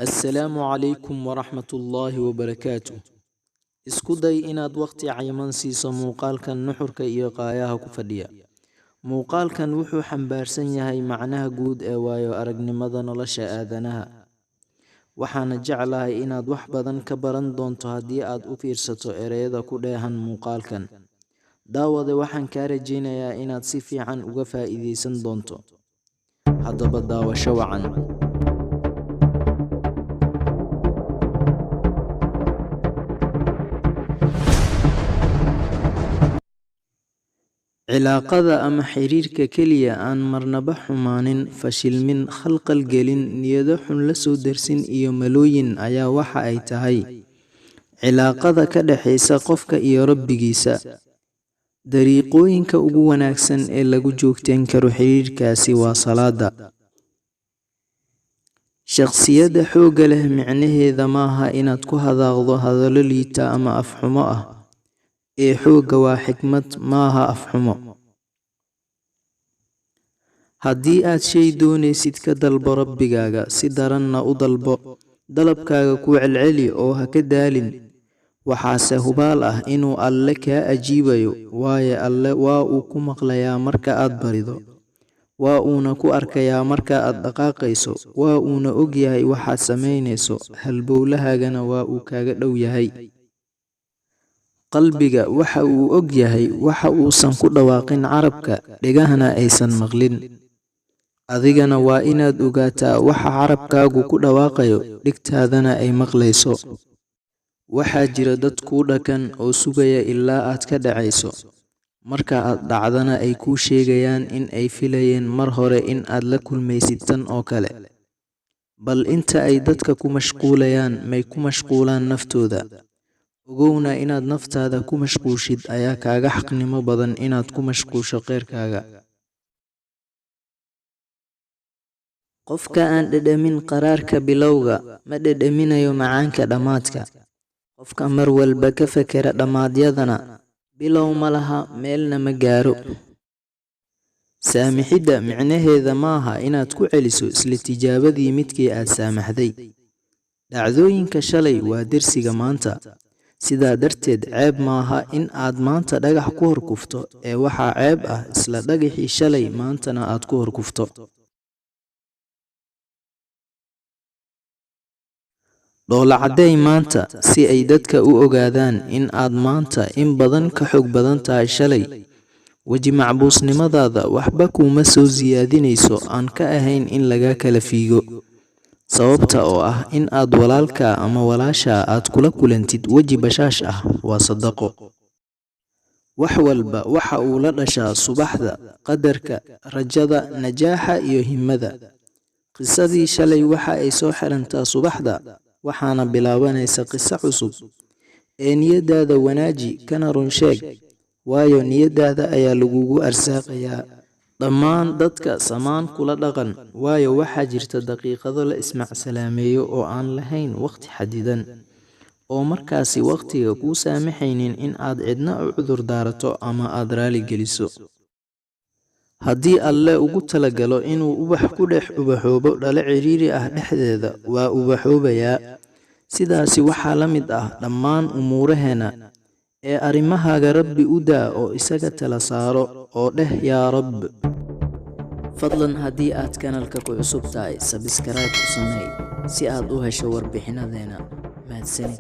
Assalaamu calaykum waraxmatullaahi wabarakaatuh. Isku day inaad waqti cayiman siiso muuqaalkan nuxurka iyo qaayaha ku fadhiya. Muuqaalkan wuxuu xambaarsan yahay macnaha guud ee waayo-aragnimada nolosha aadanaha. Waxaana jeclahay inaad wax badan ka baran doonto haddii aad u fiirsato ereyada ku dheehan muuqaalkan. Daawade, waxaan kaa rajaynayaa inaad si fiican uga faa'iidaysan doonto. Haddaba daawasho wacan. Cilaaqada ama xiriirka keliya aan marnaba xumaanin, fashilmin, khalkhal gelin, niyado xun la soo darsin iyo malooyin ayaa waxa ay tahay cilaaqada ka dhaxaysa qofka iyo Rabbigiisa. Dariiqooyinka ugu wanaagsan ee lagu joogteyn karo xiriirkaasi waa salaada. Shakhsiyadda xoogga leh micnaheeda maaha inaad ku hadaaqdo hadallo liita ama afxumo ah. Xoogga waa xikmad, maaha afxumo. Haddii aad shay doonaysid, ka dalbo Rabbigaaga, si daranna u dalbo. Dalabkaaga ku celceli oo ha ka daalin. Waxaase hubaal ah inuu Alle kaa ajiibayo, waayo Alle waa uu ku maqlayaa marka aad barido. Waa uuna ku arkayaa marka aad dhaqaaqayso. Waa uuna og yahay waxaad samaynayso. Halbowlahaagana waa uu kaaga dhow yahay. Qalbiga waxa uu og yahay waxa uusan ku dhawaaqin carabka, dhegahana aysan maqlin. Adigana waa inaad ogaataa waxa carabkaagu ku dhawaaqayo, dhegtaadana ay maqlayso. Waxaa jira dad kuu dhakan oo sugaya ilaa aad ka dhacayso. Marka aad dhacdana ay kuu sheegayaan in ay filayeen mar hore in aad la kulmaysid tan oo kale. Bal inta ay dadka ku mashquulayaan, may ku mashquulaan naftooda. Ogowna inaad naftaada ku mashquushid ayaa kaaga xaqnimo badan inaad ku mashquusho khayrkaaga. Qofka aan dhadhamin qaraarka bilowga ma dhadhaminayo macaanka dhammaadka. Qofka mar walba ka fekera dhamaadyadana, bilow ma laha, meelna ma gaaro. Saamixidda micnaheeda maaha inaad ku celiso isla tijaabadii midkii aad saamaxday. Dhacdooyinka shalay waa dersiga maanta. Sidaa darteed, ceeb maaha in aad maanta dhagax ku horkufto, waxaa ceeb ah isla dhagaxii shalay maantana aad ku horkufto. Dhoola caddeey maanta si ay dadka u ogaadaan in aad maanta in badan ka xoog badan tahay shalay. Weji macbuusnimadaada waxba kuma soo siyaadinayso aan ka ahayn in laga kala fiigo. Sababta oo ah in aad walaalka ama walaasha aad kula kulantid weji bashaash ah waa sadaqo. Wax walba waxa uu la dhashaa subaxda, qadarka, rajada, najaaxa iyo himmada. Qisadii shalay waxa ay soo xirantaa subaxda, waxaana bilaabanaysa qiso cusub. Niyadaada wanaaji, kana run sheeg, waayo niyadaada ayaa lagugu arsaaqayaa. Dhammaan dadka samaan kula dhaqan, waayo waxaa jirta daqiiqado la ismacsalaameeyo oo aan lahayn waqti xadidan, oo markaasi waqtiga kuu saamaxaynin in aad cidna u cudur daarato ama aad raali geliso. Haddii Alle ugu talagalo inuu ubax ku dhex ubaxoobo dhalo ciriiri ah dhexdeeda, waa ubaxoobayaa. Sidaasi waxaa la mid ah dhammaan umuuraheena. Arrimahaaga Rabbi u daa oo isaga tala saaro oo dheh yaa Rabb. Fadlan haddii aad kanaalka ku cusub tahay, subscribe ku samee si aad u hesho warbixinadeena. Mahadsanid.